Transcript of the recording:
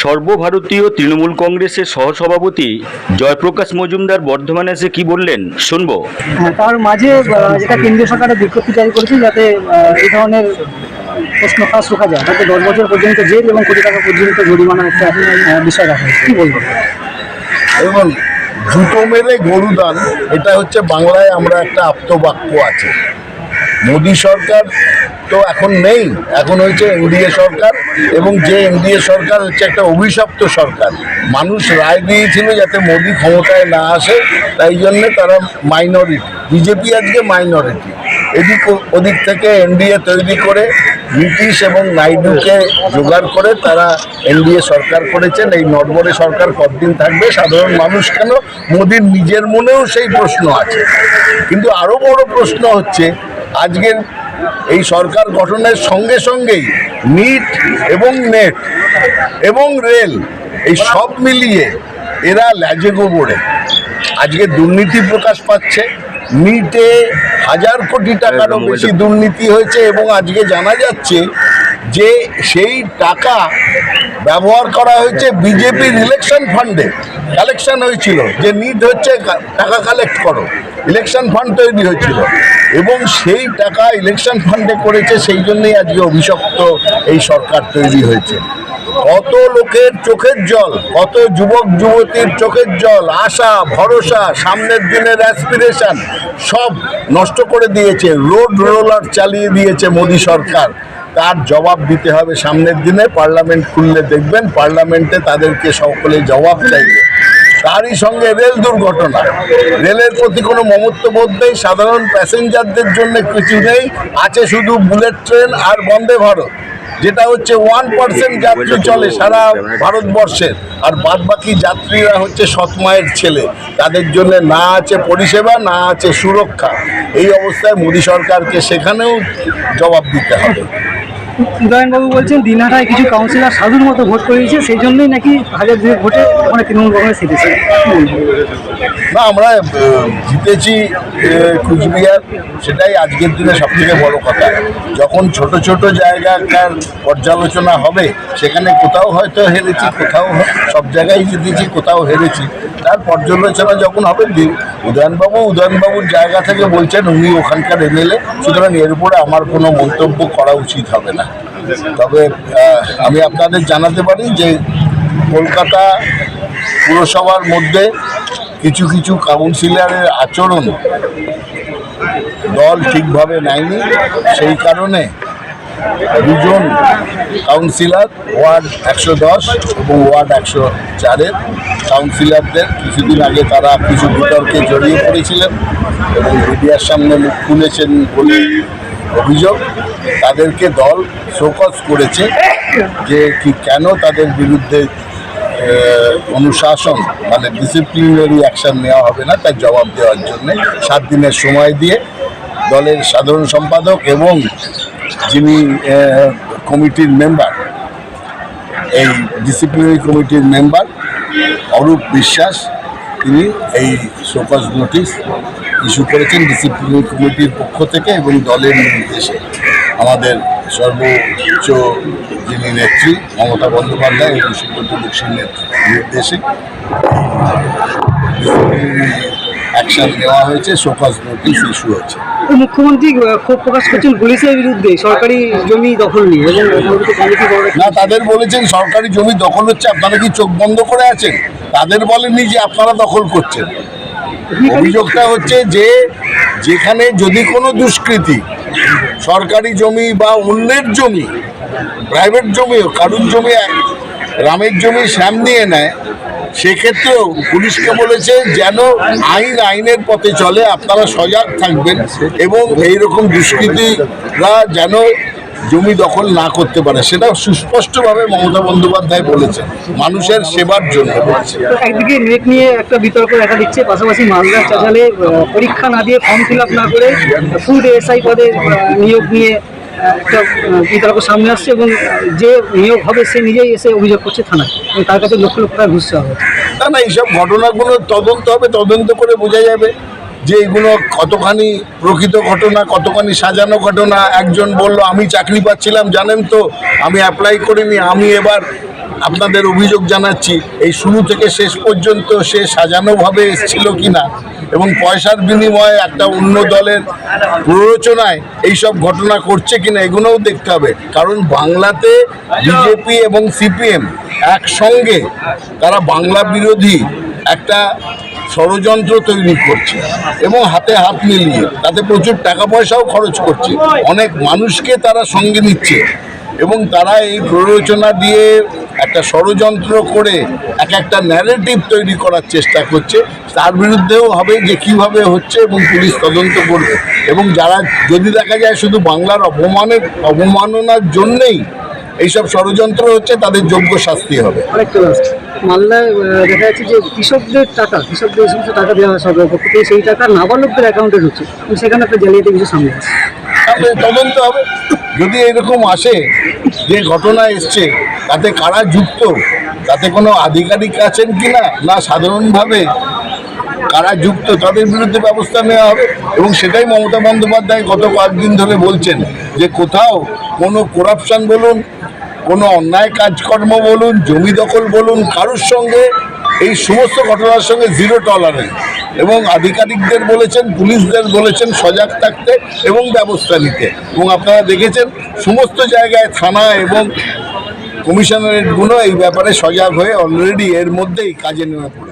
সর্বভারতীয় তৃণমূল কংগ্রেসের সহসভাপতি জয়প্রকাশ মজুমদার বর্ধমানে এসে কি বললেন শুনবো। তার মাঝে যেটা কেন্দ্রীয় সরকারের বিজ্ঞপ্তি জারি করেছে যাতে এই ধরনের প্রশ্ন ফাঁস রোকা যায়, তাতে 10 বছর পর্যন্ত জেল এবং কোটি টাকা পর্যন্ত জরিমানা একটা বিষয় রাখা হয়েছে। কি বলবো? এবং জুতো মেরে গরুদান, এটা হচ্ছে বাংলায় আমরা একটা আপ্তবাক্য আছে। মোদী সরকার তো এখন নেই, এখন হয়েছে এনডিএ সরকার, এবং যে এনডিএ সরকার হচ্ছে একটা অভিশপ্ত সরকার। মানুষ রায় দিয়েছিল যাতে মোদী ক্ষমতায় না আসে, তাই জন্যে তারা মাইনরিটি, বিজেপি আজকে মাইনরিটি। এদিক ওদিক থেকে এনডিএ তৈরি করে নীতিশ এবং নাইডুকে জোগাড় করে তারা এনডিএ সরকার করেছেন। এই নড়বড়ে সরকার কতদিন থাকবে সাধারণ মানুষ কেন, মোদীর নিজের মনেও সেই প্রশ্ন আছে। কিন্তু আরও বড় প্রশ্ন হচ্ছে আজকের এই সরকার গঠনের সঙ্গে সঙ্গেই নিট এবং নেট এবং রেল, এই সব মিলিয়ে এরা ল্যাজে গোবরে আজকে দুর্নীতি প্রকাশ পাচ্ছে। নিটে 1000 কোটি টাকারও বেশি দুর্নীতি হয়েছে, এবং আজকে জানা যাচ্ছে যে সেই টাকা ব্যবহার করা হয়েছে বিজেপির ইলেকশন ফান্ডে। কালেকশন হয়েছিল যে নিট হচ্ছে টাকা কালেক্ট করো, ইলেকশন ফান্ড তৈরি হয়েছিল, এবং সেই টাকা ইলেকশন ফান্ডে করেছে। সেই জন্যই আজকে অভিশপ্ত এই সরকার তৈরি হয়েছে। কত লোকের চোখের জল, কত যুবক যুবতীর চোখের জল, আশা ভরসা, সামনের দিনের অ্যাসপিরেশন সব নষ্ট করে দিয়েছে। রোড রোলার চালিয়ে দিয়েছে মোদী সরকার। তার জবাব দিতে হবে সামনের দিনে। পার্লামেন্ট খুললে দেখবেন, পার্লামেন্টে তাদেরকে সকলে জবাব চাইবে। তারই সঙ্গে রেল দুর্ঘটনা, রেলের প্রতি কোনো মমত্ববোধ নেই, সাধারণ প্যাসেঞ্জারদের জন্য কিছু নেই, আছে শুধু বুলেট ট্রেন আর বন্দে ভারত, যেটা হচ্ছে 1% যাত্রী চলে সারা ভারতবর্ষের, আর বাদবাকি যাত্রীরা হচ্ছে সৎমায়ের ছেলে। তাদের জন্য না আছে পরিষেবা, না আছে সুরক্ষা। এই অবস্থায় মোদী সরকারকে সেখানেও জবাব দিতে হবে। উদয়নবাবু বলছেন দিনহাটায় কিছু কাউন্সিলর সাধুর মতো ভোট করিয়েছে, সেই জন্যই নাকি 1000 ভোটে ওখানে তৃণমূল কংগ্রেস জিতেছে। না, আমরা জিতেছি কুচবিহার, সেটাই আজকের দিনে সবথেকে বড় কথা। যখন ছোট ছোট জায়গাকার পর্যালোচনা হবে, সেখানে কোথাও হয়তো হেরেছি, কোথাও সব জায়গায় জিতেছি, কোথাও হেরেছি, তার পর্যালোচনা যখন হবে। উদয়নবাবুর জায়গা থেকে বলছেন, উনি ওখানকার এমএলএ, সুতরাং এর উপরে আমার কোনো মন্তব্য করা উচিত হবে না। তবে আমি আপনাদের জানাতে পারি যে কলকাতা পুরসভার মধ্যে কিছু কিছু কাউন্সিলরের আচরণ দল ঠিকভাবে নেয়নি। সেই কারণে 2জন কাউন্সিলর ওয়ার্ড 110 এবং ওয়ার্ড 104-এর কাউন্সিলরদের কিছুদিন আগে তারা কিছু বিতর্কে জড়িয়ে পড়েছিলেন এবং মিডিয়ার সামনে মুখ খুলেছেন বলে অভিযোগ। তাদেরকে দল শোকজ করেছে যে কি কেন তাদের বিরুদ্ধে অনুশাসন মানে ডিসিপ্লিনারি অ্যাকশন নেওয়া হবে না, তার জবাব দেওয়ার জন্যে 7 দিনের সময় দিয়ে দলের সাধারণ সম্পাদক এবং যিনি কমিটির মেম্বার, এই ডিসিপ্লিনারি কমিটির মেম্বার অরূপ বিশ্বাস, তিনি এই শোকজ নোটিশ ইস্যু করেছেন ডিসিপ্লিনারি কমিটির পক্ষ থেকে এবং দলের নির্দেশে। আমাদের সর্বোচ্চ যিনি নেত্রী মমতা বন্দ্যোপাধ্যায় এবং সুব্রত বক্সির নির্দেশে অ্যাকশন নেওয়া হয়েছে, শোকজ নোটিশ ইস্যু হয়েছে। মুখ্যমন্ত্রী ক্ষোভ প্রকাশ করছেন পুলিশের বিরুদ্ধে সরকারি জমি দখল নিয়ে, না, তাদের বলেছেন সরকারি জমি দখল হচ্ছে, আপনারা কি চোখ বন্ধ করে আছেন? তাদের বলেননি যে আপনারা দখল করছেন। অভিযোগটা হচ্ছে যে যেখানে যদি কোনো দুষ্কৃতী সরকারি জমি বা অন্যের জমি, প্রাইভেট জমিও কারুর জমি, রামের জমি শ্যাম নিয়ে নেয়, সেক্ষেত্রেও পুলিশকে বলেছে যেন আইনের পথে চলে, আপনারা সজাগ থাকবেন এবং এইরকম দুষ্কৃতীরা যেন জমি দখল না করতে পারে, সেটা সুস্পষ্টভাবে মমতা বন্দ্যোপাধ্যায় বলেছেন, মানুষের সেবার জন্য বলেছে। একদিকে নেট নিয়ে একটা বিতর্ক দেখা দিচ্ছে, পাশাপাশি মালদা চাঁচালে পরীক্ষা না দিয়ে ফর্ম ফিল আপ না করে ফুড এসআই পদে নিয়োগ নিয়ে একটা বিতর্ক সামনে আসছে, এবং যে নিয়োগ হবে সে নিজেই এসে অভিযোগ করছে থানায়, তার কাছে লক্ষ লক্ষ টাকা ঘুষ চাওয়া হবে। না, এইসব ঘটনাগুলো তদন্ত হবে, তদন্ত করে বোঝা যাবে যে এগুলো কতখানি প্রকৃত ঘটনা, কতখানি সাজানো ঘটনা। একজন বলল আমি চাকরি পাচ্ছিলাম জানেন তো, আমি অ্যাপ্লাই করিনি, আমি এবার আপনাদের অভিযোগ জানাচ্ছি এই শুরু থেকে শেষ পর্যন্ত সে সাজানোভাবে এসেছিল কিনা এবং পয়সার বিনিময়ে একটা অন্য দলের প্ররোচনায় এইসব ঘটনা করছে কিনা এগুলোও দেখতে হবে। কারণ বাংলাতে বিজেপি এবং সিপিএম একসঙ্গে তারা বাংলা বিরোধী একটা ষড়যন্ত্র তৈরি করছে এবং হাতে হাত মিলিয়ে তাতে প্রচুর টাকা পয়সাও খরচ করছে, অনেক মানুষকে তারা সঙ্গে নিচ্ছে এবং তারা এই প্ররোচনা দিয়ে একটা ষড়যন্ত্র করে একটা ন্যারেটিভ তৈরি করার চেষ্টা করছে। তার বিরুদ্ধেও হবে যে কিভাবে হচ্ছে এবং পুলিশ তদন্ত করবে এবং যারা যদি দেখা যায় শুধু বাংলার অবমাননার জন্যেই এইসব ষড়যন্ত্র হচ্ছে তাদের যোগ্য শাস্তি হবে। আরেকটা লাস্ট, মালদায় দেখা যাচ্ছে যে কৃষকদের এই সমস্ত টাকা দেওয়া হয় সরকারের পক্ষ থেকে, সেই টাকা নাবালকদের অ্যাকাউন্টে ঢুকছে, সেখানে একটা জালিয়াতি কিছু সামনে আসছে। তাহলে তদন্ত হবে, যদি এরকম আসে যে ঘটনা এসছে তাতে কারা যুক্ত, তাতে কোনো আধিকারিক আছেন কিনা না সাধারণভাবে কারা যুক্ত তাদের বিরুদ্ধে ব্যবস্থা নেওয়া হবে। এবং সেটাই মমতা বন্দ্যোপাধ্যায় গত কয়েকদিন ধরে বলছেন যে কোথাও কোনো করাপশন বলুন, কোনো অন্যায় কাজকর্ম বলুন, জমি দখল বলুন, কারোর সঙ্গে এই সমস্ত ঘটনার সঙ্গে জিরো টলারেন্স এবং আধিকারিকদের বলেছেন, পুলিশদের বলেছেন সজাগ থাকতে এবং ব্যবস্থা নিতে। এবং আপনারা দেখেছেন সমস্ত জায়গায় থানা এবং কমিশনারেটগুলো এই ব্যাপারে সজাগ হয়ে অলরেডি এর মধ্যেই কাজে নেমে পড়েছে।